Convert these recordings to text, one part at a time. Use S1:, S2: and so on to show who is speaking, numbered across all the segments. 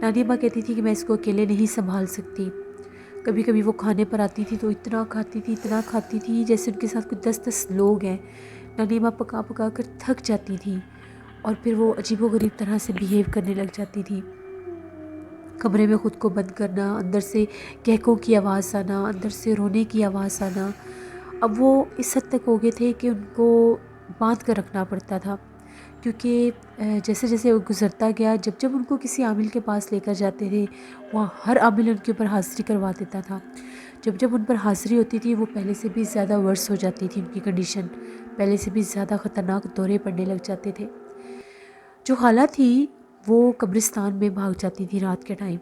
S1: نانی ماں کہتی تھی کہ میں اس کو اکیلے نہیں سنبھال سکتی. کبھی کبھی وہ کھانے پر آتی تھی تو اتنا کھاتی تھی جیسے ان کے ساتھ کوئی 10 لوگ ہیں. نانی ماں پکا پکا کر تھک جاتی تھیں اور پھر وہ عجیب و غریب طرح سے بیہیو کرنے لگ جاتی تھی. کمرے میں خود کو بند کرنا، اندر سے کہکوں کی آواز آنا، اندر سے رونے کی آواز آنا. اب وہ اس حد تک ہو گئے تھے کہ ان کو باندھ کر رکھنا پڑتا تھا، کیونکہ جیسے جیسے وہ گزرتا گیا، جب جب ان کو کسی عامل کے پاس لے کر جاتے تھے وہاں ہر عامل ان کے اوپر حاضری کروا دیتا تھا. جب جب ان پر حاضری ہوتی تھی وہ پہلے سے بھی زیادہ ورس ہو جاتی تھی، ان کی کنڈیشن پہلے سے بھی زیادہ خطرناک دورے پڑنے لگ جاتے تھے. جو خالہ تھی وہ قبرستان میں بھاگ جاتی تھی رات کے ٹائم،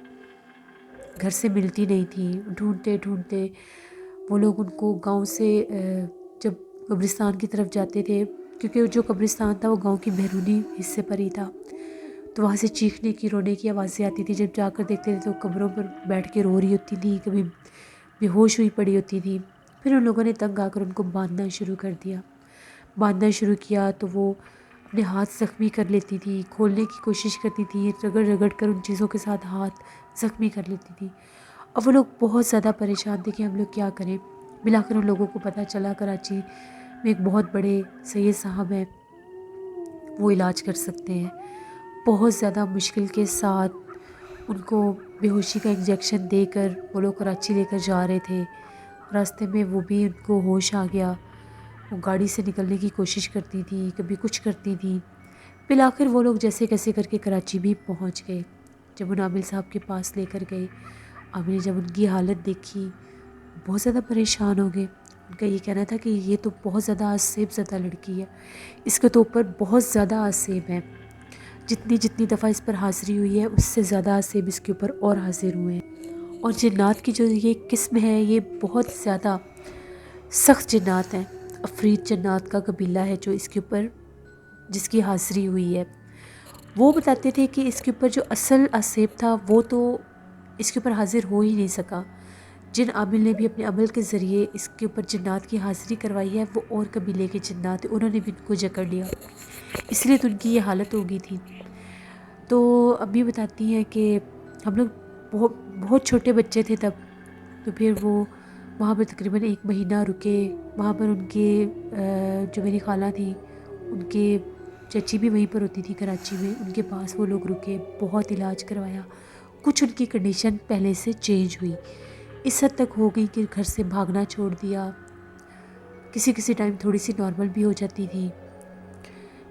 S1: گھر سے ملتی نہیں تھی. ڈھونڈتے ڈھونڈتے وہ لوگ ان کو گاؤں سے جب قبرستان کی طرف جاتے تھے، کیونکہ جو قبرستان تھا وہ گاؤں کی بیرونی حصے پر ہی تھا، تو وہاں سے چیخنے کی رونے کی آوازیں آتی تھی. جب جا کر دیکھتے تھے تو قبروں پر بیٹھ کے رو رہی ہوتی تھی، کبھی بے ہوش ہوئی پڑی ہوتی تھی. پھر ان لوگوں نے تنگ آ کر ان کو باندھنا شروع کیا تو وہ اپنے ہاتھ زخمی کر لیتی تھی، کھولنے کی کوشش کرتی تھی، رگڑ رگڑ کر ان چیزوں کے ساتھ ہاتھ زخمی کر لیتی تھی. اور وہ لوگ بہت زیادہ پریشان تھے کہ ہم لوگ کیا کریں. بالآخر ان لوگوں کو پتہ چلا کراچی میں ایک بہت بڑے سید صاحب ہیں، وہ علاج کر سکتے ہیں. بہت زیادہ مشکل کے ساتھ ان کو بے ہوشی کا انجیکشن دے کر وہ لوگ کراچی لے کر جا رہے تھے. راستے میں وہ بھی ان کو ہوش آ گیا، وہ گاڑی سے نکلنے کی کوشش کرتی تھی، کبھی کچھ کرتی تھی. بالآخر وہ لوگ جیسے کیسے کر کے کراچی بھی پہنچ گئے. جب ان عامل صاحب کے پاس لے کر گئے، عامل نے جب ان کی حالت دیکھی بہت زیادہ پریشان ہو گئے. ان کا یہ کہنا تھا کہ یہ تو بہت زیادہ آسیب زدہ لڑکی ہے، اس کے تو اوپر بہت زیادہ آسیب ہیں، جتنی دفعہ اس پر حاضری ہوئی ہے اس سے زیادہ آسیب اس کے اوپر اور حاضر ہوئے ہیں. اور جنات کی جو یہ قسم ہے یہ بہت زیادہ سخت جنات ہیں. عفریت جنات کا قبیلہ ہے جو اس کے اوپر جس کی حاضری ہوئی ہے. وہ بتاتے تھے کہ اس کے اوپر جو اصل آسیب تھا وہ تو اس کے اوپر حاضر ہو ہی نہیں سکا. جن عامل نے بھی اپنے عمل کے ذریعے اس کے اوپر جنات کی حاضری کروائی ہے وہ اور قبیلے کے جنات ہیں، انہوں نے بھی ان کو جکڑ لیا، اس لیے تو ان کی یہ حالت ہو گئی تھی. تو ابھی بتاتی ہیں کہ ہم لوگ بہت چھوٹے بچے تھے تب، تو پھر وہ وہاں پر تقریباً 1 مہینہ رکے. وہاں پر ان کے جو میری خالہ تھی ان کے چچی بھی وہیں پر ہوتی تھی کراچی میں، ان کے پاس وہ لوگ رکے، بہت علاج کروایا. کچھ ان کی کنڈیشن پہلے سے چینج ہوئی، اس حد تک ہو گئی کہ گھر سے بھاگنا چھوڑ دیا. کسی ٹائم تھوڑی سی نارمل بھی ہو جاتی تھی.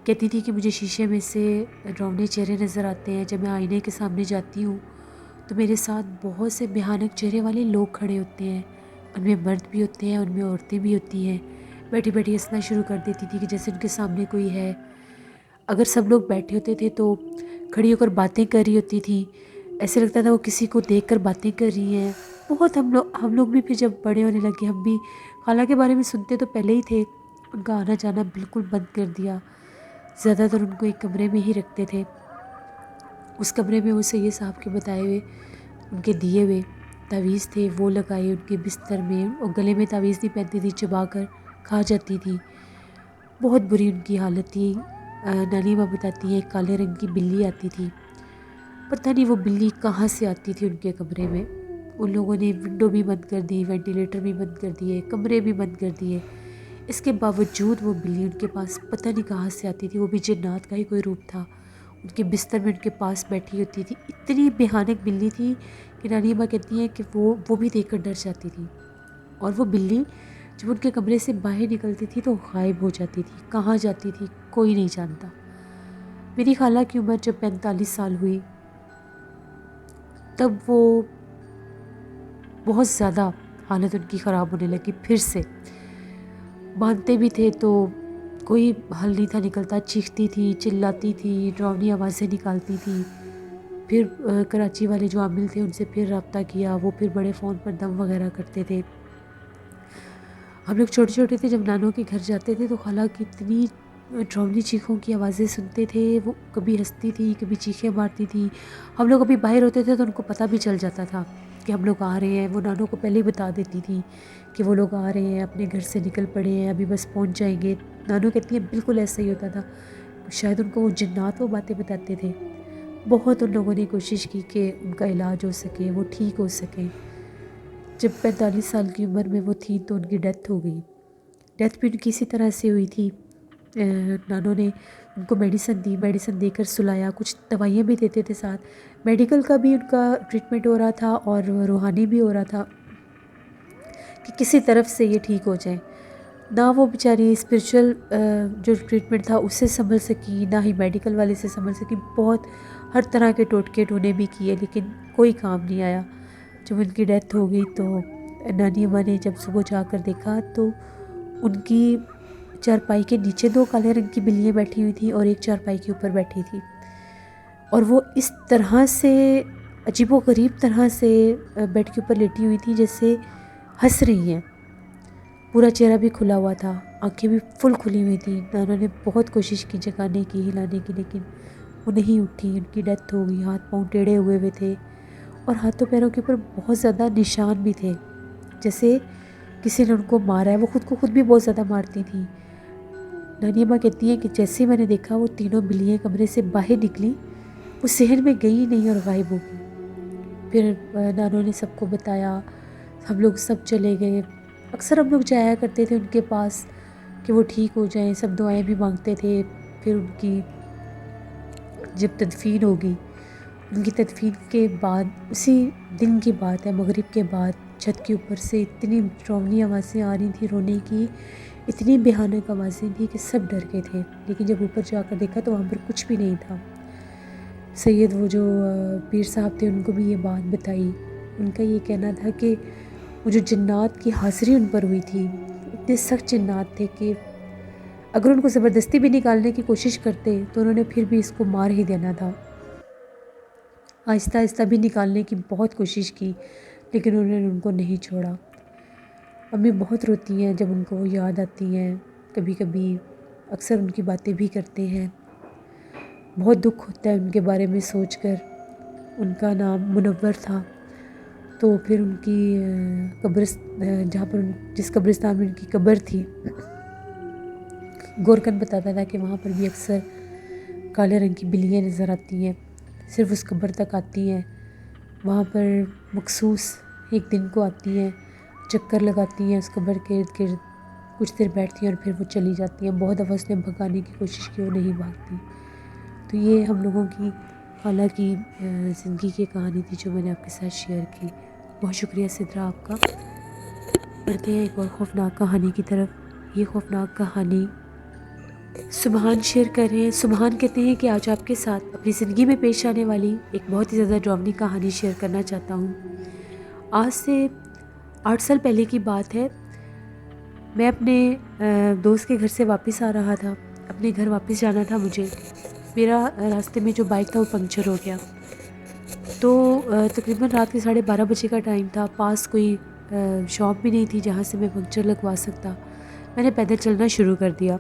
S1: کہتی تھی کہ مجھے شیشے میں سے ڈراؤنے چہرے نظر آتے ہیں. جب میں آئینے کے سامنے جاتی ہوں تو میرے ساتھ بہت سے بھیانک چہرے والے لوگ کھڑے ہوتے ہیں، ان میں مرد بھی ہوتے ہیں، ان میں عورتیں بھی ہوتی ہیں. بیٹھی بیٹھی ہنسنا شروع کر دیتی تھی کہ جیسے ان کے سامنے کوئی ہے. اگر سب لوگ بیٹھے ہوتے تھے تو کھڑی ہو کر باتیں کر رہی ہوتی تھی، ایسے لگتا تھا وہ کسی کو دیکھ کر باتیں کر رہی ہیں. بہت ہم لوگ بھی پھر جب بڑے ہونے لگے ہم بھی خالہ کے بارے میں سنتے تو پہلے ہی تھے. ان کا آنا جانا بالکل بند کر دیا، زیادہ تر ان کو ایک کمرے میں ہی رکھتے تھے. اس کمرے میں وہ سید صاحب کے بتائے ہوئے ان کے دیے ہوئے تعویذ تھے وہ لگائے ان کے بستر میں، اور گلے میں تعویذ نہیں پہنتی تھی، چبا کر کھا جاتی تھی. بہت بری ان کی حالت تھی. نانی ماں بتاتی ہے کالے رنگ کی بلی آتی تھی، پتہ نہیں وہ بلی کہاں سے آتی تھی ان کے کمرے میں. ان لوگوں نے ونڈو بھی بند کر دی، وینٹیلیٹر بھی بند کر دیے، کمرے بھی بند کر دیے. اس کے باوجود وہ بلی ان کے پاس پتہ نہیں کہاں سے آتی تھی. وہ بھی جنات کا ہی کوئی روپ تھا، ان کے بستر میں ان کے پاس بیٹھی ہوتی تھی. اتنی بھیانک بلی تھی کہ نانی ماں کہتی ہیں کہ وہ بھی دیکھ کر ڈر جاتی تھی. اور وہ بلی جب ان کے کمرے سے باہر نکلتی تھی تو غائب ہو جاتی تھی، کہاں جاتی تھی کوئی نہیں جانتا. میری خالہ کی عمر جب 45 سال ہوئی تب وہ بہت زیادہ حالت ان کی خراب ہونے لگی. پھر سے باندھتے بھی تھے تو کوئی حل نہیں تھا نکلتا، چیختی تھی، چلاتی تھی، ڈراؤنی آوازیں نکالتی تھی. پھر کراچی والے جو عامل تھے ان سے پھر رابطہ کیا، وہ پھر بڑے فون پر دم وغیرہ کرتے تھے. ہم لوگ چھوٹے چھوٹے تھے، جب نانوں کے گھر جاتے تھے تو خالہ کی اتنی ڈراؤنی چیخوں کی آوازیں سنتے تھے. وہ کبھی ہنستی تھی، کبھی چیخیں مارتی تھی. ہم لوگ ابھی باہر ہوتے تھے تو ان کو پتہ بھی چل جاتا تھا کہ ہم لوگ آ رہے ہیں. وہ نانوں کو پہلے ہی بتا دیتی تھی کہ وہ لوگ آ رہے ہیں، اپنے گھر سے نکل پڑے ہیں، ابھی بس پہنچ جائیں گے. نانوں کہتی ہیں بالکل ایسا ہی ہوتا تھا، شاید ان کو وہ جنات وہ باتیں بتاتے تھے. بہت ان لوگوں نے کوشش کی کہ ان کا علاج ہو سکے، وہ ٹھیک ہو سکیں۔ جب 45 سال کی عمر میں وہ تھی تو ان کی ڈیتھ ہو گئی۔ ڈیتھ بھی ان کی اسی طرح سے ہوئی تھی، نانوں نے ان کو میڈیسن دے کر سلایا، کچھ دوائیاں بھی دیتے تھے ساتھ، میڈیکل کا بھی ان کا ٹریٹمنٹ ہو رہا تھا اور روحانی بھی ہو رہا تھا کہ کسی طرف سے یہ ٹھیک ہو جائیں۔ نہ وہ بیچاری اسپریچول جو ٹریٹمنٹ تھا اس سے سنبھل سکی، نہ ہی میڈیکل والے سے سنبھل سکی، بہت ہر طرح کے ٹوٹکے ٹونے بھی کیے لیکن کوئی کام نہیں آیا۔ جب ان کی ڈیتھ ہو گئی تو نانی اماں نے جب صبح جا کر دیکھا تو ان کی چارپائی کے نیچے 2 کالے رنگ کی بلیاں بیٹھی ہوئی تھیں اور ایک چارپائی کے اوپر بیٹھی تھی، اور وہ اس طرح سے عجیب و غریب طرح سے بیڈ کے اوپر لیٹی ہوئی تھی جیسے ہنس رہی ہیں، پورا چہرہ بھی کھلا ہوا تھا، آنکھیں بھی فل کھلی ہوئی تھیں۔ انہوں نے بہت کوشش کی جگانے کی، ہلانے کی، لیکن وہ نہیں اٹھی، ان کی ڈیتھ ہو گئی۔ ہاتھ پاؤں ٹیڑھے ہوئے تھے اور ہاتھوں پیروں کے اوپر بہت زیادہ نشان بھی تھے جیسے کسی نے ان کو مارا ہے۔ وہ خود کو خود بھی بہت زیادہ مارتی تھیں۔ نانی اماں کہتی ہیں کہ جیسے میں نے دیکھا وہ تینوں بلیاں کمرے سے باہر نکلی، وہ صحن میں گئی نہیں اور غائب ہو گئی۔ پھر نانوں نے سب کو بتایا، ہم لوگ سب چلے گئے، اکثر ہم لوگ جایا کرتے تھے ان کے پاس کہ وہ ٹھیک ہو جائیں، سب دعائیں بھی مانگتے تھے۔ پھر ان کی جب تدفین ہو گئی، ان کی تدفین کے بعد اسی دن کی بات ہے، مغرب کے بعد چھت کے اوپر سے اتنی ڈراؤنی آوازیں آ رہی تھیں، رونے کی اتنی بھیانک آوازیں تھیں کہ سب ڈر گئے تھے، لیکن جب اوپر جا کر دیکھا تو وہاں پر کچھ بھی نہیں تھا۔ سید وہ جو پیر صاحب تھے ان کو بھی یہ بات بتائی، ان کا یہ کہنا تھا کہ وہ جو جنات کی حاضری ان پر ہوئی تھی، اتنے سخت جنات تھے کہ اگر ان کو زبردستی بھی نکالنے کی کوشش کرتے تو انہوں نے پھر بھی اس کو مار ہی دینا تھا۔ آہستہ آہستہ بھی نکالنے کی بہت کوشش کی لیکن انہوں نے ان کو نہیں چھوڑا۔ امی بہت روتی ہیں جب ان کو وہ یاد آتی ہیں، کبھی کبھی اکثر ان کی باتیں بھی کرتے ہیں، بہت دکھ ہوتا ہے ان کے بارے میں سوچ کر۔ ان کا نام منور تھا، تو پھر ان کی جہاں پر جس قبرستان میں ان کی قبر تھی، گورکن بتاتا تھا کہ وہاں پر بھی اکثر کالے رنگ کی بلیاں نظر آتی ہیں، صرف اس قبر تک آتی ہیں، وہاں پر مخصوص ایک دن کو آتی ہیں، چکر لگاتی ہیں اس قبر کے ارد گرد، کچھ دیر بیٹھتی ہیں اور پھر وہ چلی جاتی ہیں۔ بہت دفعہ اس نے بھگانے کی کوشش کی، وہ نہیں بھاگتی۔ تو یہ ہم لوگوں کی خالہ کی زندگی کی کہانی تھی جو میں نے آپ کے ساتھ شیئر کی۔ بہت شکریہ سدرا آپ کا۔ بڑھتے ہیں ایک اور خوفناک کہانی کی طرف۔ یہ خوفناک کہانی سبحان شیئر کر رہے ہیں۔ سبحان کہتے ہیں کہ آج آپ کے ساتھ اپنی زندگی میں پیش آنے والی ایک بہت ہی زیادہ ڈراؤنی کہانی شیئر کرنا چاہتا ہوں۔ آج سے 8 سال پہلے کی بات ہے، میں اپنے دوست کے گھر سے واپس آ رہا تھا، اپنے گھر واپس جانا تھا مجھے۔ میرا راستے میں جو بائک تھا وہ پنکچر ہو گیا، تو تقریباً رات کے 12:30 بجے کا ٹائم تھا، پاس کوئی شاپ بھی نہیں تھی جہاں سے میں پنکچر لگوا سکتا۔ میں نے پیدل چلنا شروع کر دیا۔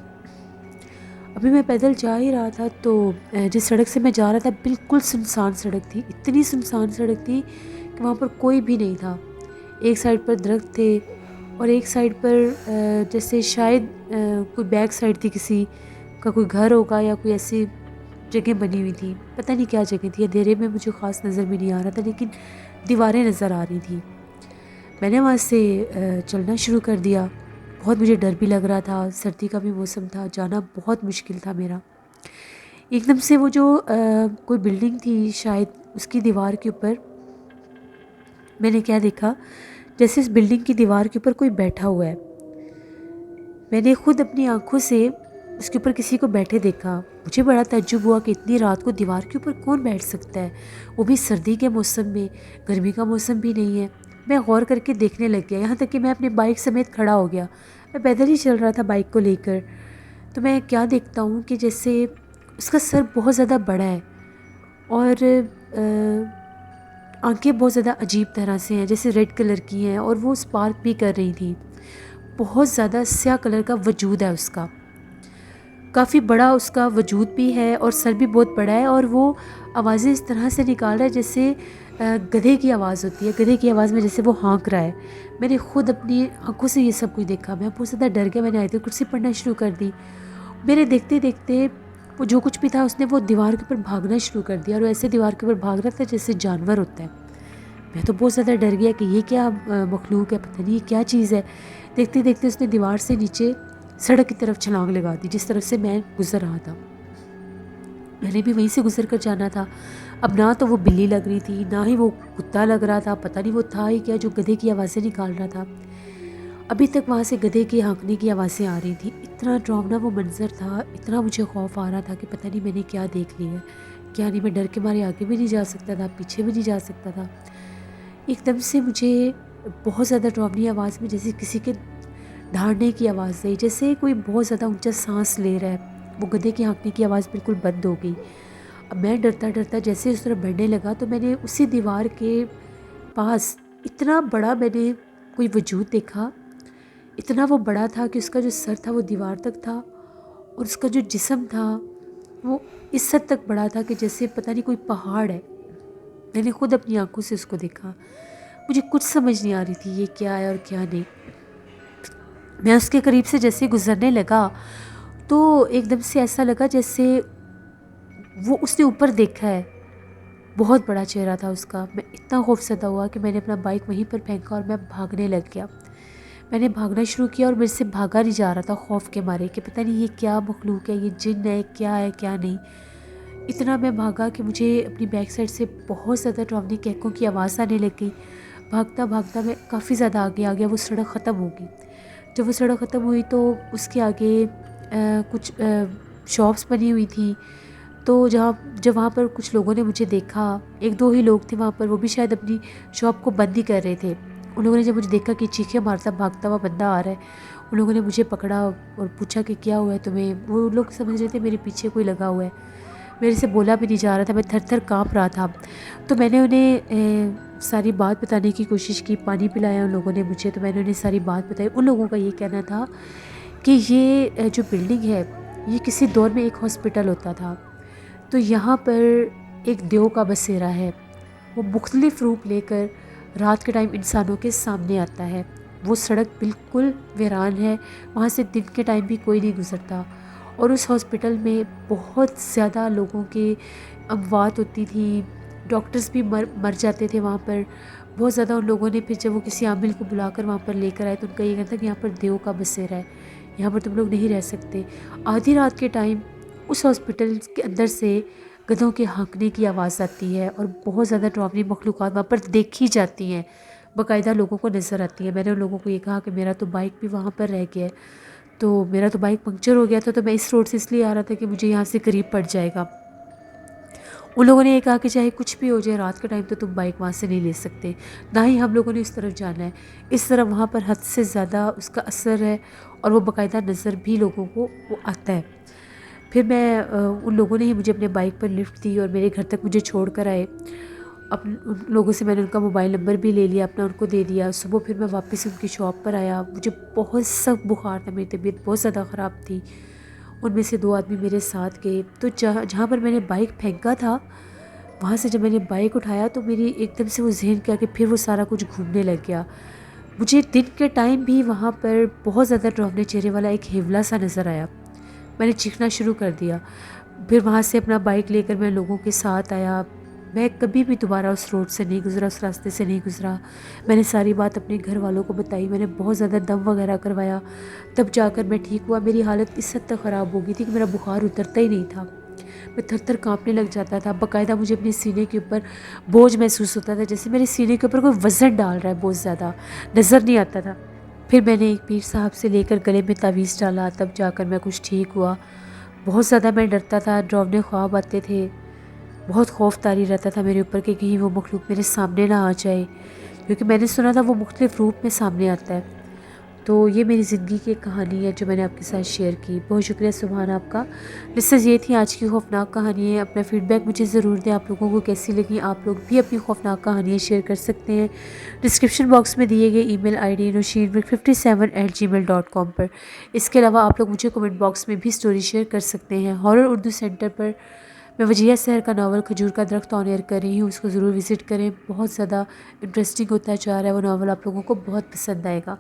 S1: ابھی میں پیدل جا ہی رہا تھا تو جس سڑک سے میں جا رہا تھا بالکل سنسان سڑک تھی، اتنی سنسان سڑک تھی کہ وہاں پر کوئی بھی نہیں تھا۔ ایک سائڈ پر درخت تھے اور ایک سائڈ پر جیسے شاید کوئی بیک سائڈ تھی، کسی کا کوئی گھر ہوگا یا کوئی ایسی جگہ بنی ہوئی تھی، پتہ نہیں کیا جگہ تھی، اندھیرے میں مجھے خاص نظر بھی نہیں آ رہا تھا لیکن دیواریں نظر آ رہی تھیں۔ میں نے وہاں سے چلنا شروع کر دیا۔ بہت مجھے ڈر بھی لگ رہا تھا، سردی کا بھی موسم تھا، جانا بہت مشکل تھا میرا۔ ایک دم سے وہ جو کوئی بلڈنگ تھی شاید، اس کی دیوار کے اوپر میں نے کیا دیکھا، جیسے اس بلڈنگ کی دیوار کے اوپر کوئی بیٹھا ہوا ہے۔ میں نے خود اپنی آنکھوں سے اس کے اوپر کسی کو بیٹھے دیکھا۔ مجھے بڑا تعجب ہوا کہ اتنی رات کو دیوار کے اوپر کون بیٹھ سکتا ہے، وہ بھی سردی کے موسم میں، گرمی کا موسم بھی نہیں ہے۔ میں غور کر کے دیکھنے لگ گیا، یہاں تک کہ میں اپنی بائک سمیت کھڑا ہو گیا۔ میں پیدل ہی چل رہا تھا بائک کو لے کر، تو میں کیا دیکھتا ہوں کہ جیسے اس کا سر بہت زیادہ بڑا ہے اور آنکھیں بہت زیادہ عجیب طرح سے ہیں، جیسے ریڈ کلر کی ہیں، اور وہ اسپارک بھی کر رہی تھیں۔ بہت زیادہ سیاہ کلر کا وجود ہے اس کا، کافی بڑا اس کا وجود بھی ہے اور سر بھی بہت بڑا ہے، اور وہ آوازیں اس طرح سے نکال رہا ہے جیسے گدھے کی آواز ہوتی ہے، گدھے کی آواز میں جیسے وہ ہانک رہا ہے۔ میں نے خود اپنی آنکھوں سے یہ سب کچھ دیکھا، میں بہت زیادہ ڈر گیا۔ میں نے آیت الکرسی پڑھنا شروع کر دی۔ میرے دیکھتے دیکھتے وہ جو کچھ بھی تھا اس نے وہ دیوار کے اوپر بھاگنا شروع کر دیا، اور ایسے دیوار کے اوپر بھاگ رہا تھا جیسے جانور ہوتا ہے۔ میں تو بہت زیادہ ڈر گیا کہ یہ کیا مخلوق ہے، پتہ نہیں یہ کیا چیز ہے۔ دیکھتے دیکھتے اس نے دیوار سے نیچے سڑک کی طرف چھلانگ لگا دی، جس طرف سے میں گزر رہا تھا۔ میں نے بھی وہیں سے گزر کر جانا تھا۔ اب نہ تو وہ بلی لگ رہی تھی، نہ ہی وہ کتا لگ رہا تھا، پتہ نہیں وہ تھا ہی کیا جو گدھے کی آوازیں نکال رہا تھا۔ ابھی تک وہاں سے گدھے کی ہانکنے کی آوازیں آ رہی تھیں۔ اتنا ڈراؤنا وہ منظر تھا، اتنا مجھے خوف آ رہا تھا کہ پتہ نہیں میں نے کیا دیکھ لیا ہے، کیا نہیں۔ میں ڈر کے مارے آگے بھی نہیں جا سکتا تھا، پیچھے بھی نہیں جا سکتا تھا۔ ایک دم سے مجھے بہت زیادہ ڈراؤنی آواز میں جیسے کسی کے دھاڑنے کی آواز آئی، جیسے کوئی بہت زیادہ اونچا سانس لے رہا ہے۔ وہ گدھے کی ہانکنے کی آواز بالکل بند ہو گئی۔ اب میں ڈرتا ڈرتا جیسے اس طرف بڑھنے لگا تو میں نے اسی دیوار کے پاس اتنا بڑا میں نے کوئی وجود دیکھا۔ اتنا وہ بڑا تھا کہ اس کا جو سر تھا وہ دیوار تک تھا، اور اس کا جو جسم تھا وہ اس حد تک بڑا تھا کہ جیسے پتہ نہیں کوئی پہاڑ ہے۔ میں نے خود اپنی آنکھوں سے اس کو دیکھا۔ مجھے کچھ سمجھ نہیں آ رہی تھی یہ کیا ہے اور کیا نہیں۔ میں اس کے قریب سے جیسے گزرنے لگا تو ایک دم سے ایسا لگا جیسے وہ اس نے اوپر دیکھا ہے۔ بہت بڑا چہرہ تھا اس کا۔ میں اتنا خوفزدہ ہوا کہ میں نے اپنا بائک وہیں پر پھینکا اور میں بھاگنے لگ گیا۔ میں نے بھاگنا شروع کیا اور میرے سے بھاگا نہیں جا رہا تھا خوف کے مارے کہ پتہ نہیں یہ کیا مخلوق ہے، یہ جن ہے کیا نہیں۔ اتنا میں بھاگا کہ مجھے اپنی بیک سائڈ سے بہت زیادہ ڈراؤنی کہکوں کی آواز آنے لگ گئی۔ بھاگتا بھاگتا میں کافی زیادہ آگے آ گیا۔ وہ سڑک ختم ہو گئی۔ جب وہ سڑک ختم ہوئی تو اس کے آگے کچھ شاپس بنی ہوئی تھیں، تو جب وہاں پر کچھ لوگوں نے مجھے دیکھا، ایک دو ہی لوگ تھے وہاں پر، وہ بھی شاید اپنی شاپ کو بند ہی کر رہے تھے۔ ان لوگوں نے جب مجھے دیکھا کہ چیخیں مارتا بھاگتا ہوا بندہ آ رہا ہے، ان لوگوں نے مجھے پکڑا اور پوچھا کہ کیا ہوا ہے تمہیں۔ وہ لوگ سمجھ رہے تھے میرے پیچھے کوئی لگا ہوا ہے۔ میرے سے بولا بھی نہیں جا رہا تھا، میں تھر تھر کانپ رہا تھا۔ تو میں نے انہیں ساری بات بتانے کی کوشش کی، پانی پلایا ان لوگوں نے مجھے، تو میں نے انہیں ساری بات بتائی۔ ان لوگوں کا یہ کہنا تھا کہ یہ جو بلڈنگ ہے یہ کسی دور میں ایک ہاسپٹل ہوتا تھا، تو یہاں پر ایک دیو کا بسیرا ہے، وہ مختلف روپ لے کر رات کے ٹائم انسانوں کے سامنے آتا ہے۔ وہ سڑک بالکل ویران ہے، وہاں سے دن کے ٹائم بھی کوئی نہیں گزرتا، اور اس ہاسپٹل میں بہت زیادہ لوگوں کے اموات ہوتی تھی، ڈاکٹرز بھی مر جاتے تھے وہاں پر بہت زیادہ۔ ان لوگوں نے پھر جب وہ کسی عامل کو بلا کر وہاں پر لے کر آئے تو ان کا یہ کہنا تھا کہ یہاں پر دیو کا بسیرا ہے، یہاں پر تم لوگ نہیں رہ سکتے۔ آدھی رات کے ٹائم اس ہاسپٹل کے اندر سے گدھوں کے ہانکنے کی آواز آتی ہے، اور بہت زیادہ ڈراؤنی مخلوقات وہاں پر دیکھی جاتی ہیں، باقاعدہ لوگوں کو نظر آتی ہیں۔ میں نے ان لوگوں کو یہ کہا کہ میرا تو بائک بھی وہاں پر رہ گیا ہے، تو میرا تو بائک پنکچر ہو گیا تھا، تو میں اس روڈ سے اس لیے آ رہا تھا کہ مجھے یہاں سے قریب پڑ جائے گا۔ ان لوگوں نے یہ کہا کہ چاہے کچھ بھی ہو جائے رات کے ٹائم تو تم بائک وہاں سے نہیں لے سکتے، نہ ہی ہم لوگوں نے اس طرف جانا ہے۔ اس طرح وہاں پر حد سے زیادہ اس کا اثر ہے، اور وہ باقاعدہ نظر بھی لوگوں کو وہ آتا ہے۔ پھر ان لوگوں نے ہی مجھے اپنے بائک پر لفٹ دی اور میرے گھر تک مجھے چھوڑ کر آئے۔ ان لوگوں سے میں نے ان کا موبائل نمبر بھی لے لیا، اپنا ان کو دے دیا۔ صبح پھر میں واپس ان کی شاپ پر آیا، مجھے بہت سخت بخار تھا، میری طبیعت بہت زیادہ خراب تھی۔ ان میں سے 2 آدمی میرے ساتھ گئے، تو جہاں پر میں نے بائک پھینکا تھا وہاں سے جب میں نے بائک اٹھایا تو میری ایک دم سے وہ ذہن کیا کہ پھر وہ سارا کچھ گھومنے لگ گیا۔ مجھے دن کے ٹائم بھی وہاں پر بہت زیادہ ڈراؤنے چہرے والا ایک ہیولا سا نظر آیا۔ میں نے چیخنا شروع کر دیا۔ پھر وہاں سے اپنا بائک لے کر میں لوگوں کے ساتھ آیا۔ میں کبھی بھی دوبارہ اس روڈ سے نہیں گزرا، اس راستے سے نہیں گزرا۔ میں نے ساری بات اپنے گھر والوں کو بتائی، میں نے بہت زیادہ دم وغیرہ کروایا، تب جا کر میں ٹھیک ہوا۔ میری حالت اس حد تک خراب ہو گئی تھی کہ میرا بخار اترتا ہی نہیں تھا، میں تھر تھر کانپنے لگ جاتا تھا۔ باقاعدہ مجھے اپنے سینے کے اوپر بوجھ محسوس ہوتا تھا، جیسے میرے سینے کے اوپر کوئی وزن ڈال رہا ہے، بہت زیادہ نظر نہیں آتا تھا۔ پھر میں نے ایک پیر صاحب سے لے کر گلے میں تعویذ ڈالا، تب جا کر میں کچھ ٹھیک ہوا۔ بہت زیادہ میں ڈرتا تھا، ڈراؤنے خواب آتے تھے، بہت خوف طاری رہتا تھا میرے اوپر کہ کہیں وہ مخلوق میرے سامنے نہ آ جائے، کیونکہ میں نے سنا تھا وہ مختلف روپ میں سامنے آتا ہے۔ تو یہ میری زندگی کی ایک کہانی ہے جو میں نے آپ کے ساتھ شیئر کی۔ بہت شکریہ سبحان آپ کا۔ لسنرز، یہ تھی آج کی خوفناک کہانی ہے۔ اپنا فیڈ بیک مجھے ضرور دیں، آپ لوگوں کو کیسی لگی۔ آپ لوگ بھی اپنی خوفناک کہانیاں شیئر کر سکتے ہیں ڈسکرپشن باکس میں دیے گئے ای میل آئی ڈی nosheermik57@gmail.com پر۔ اس کے علاوہ آپ لوگ مجھے کمنٹ باکس میں بھی سٹوری شیئر کر سکتے ہیں۔ ہارر اردو سینٹر پر میں وجیہہ سحر کا ناول کھجور کا درخت آن ایئر کر رہی ہوں، اس کو ضرور وزٹ کریں، بہت زیادہ انٹرسٹنگ ہوتا جا رہا ہے وہ ناول، آپ لوگوں کو بہت پسند آئے گا۔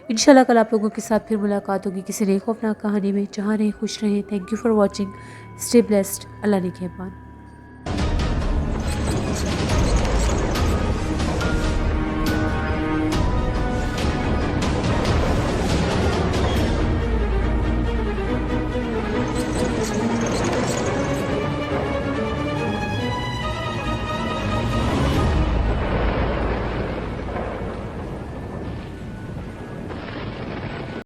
S1: انشاءاللہ کل آپ لوگوں کے ساتھ پھر ملاقات ہوگی کسی نئی خوفناک کہانی میں۔ جہاں رہیں خوش رہیں۔ Thank you for watching. Stay blessed. اللہ نگہبان.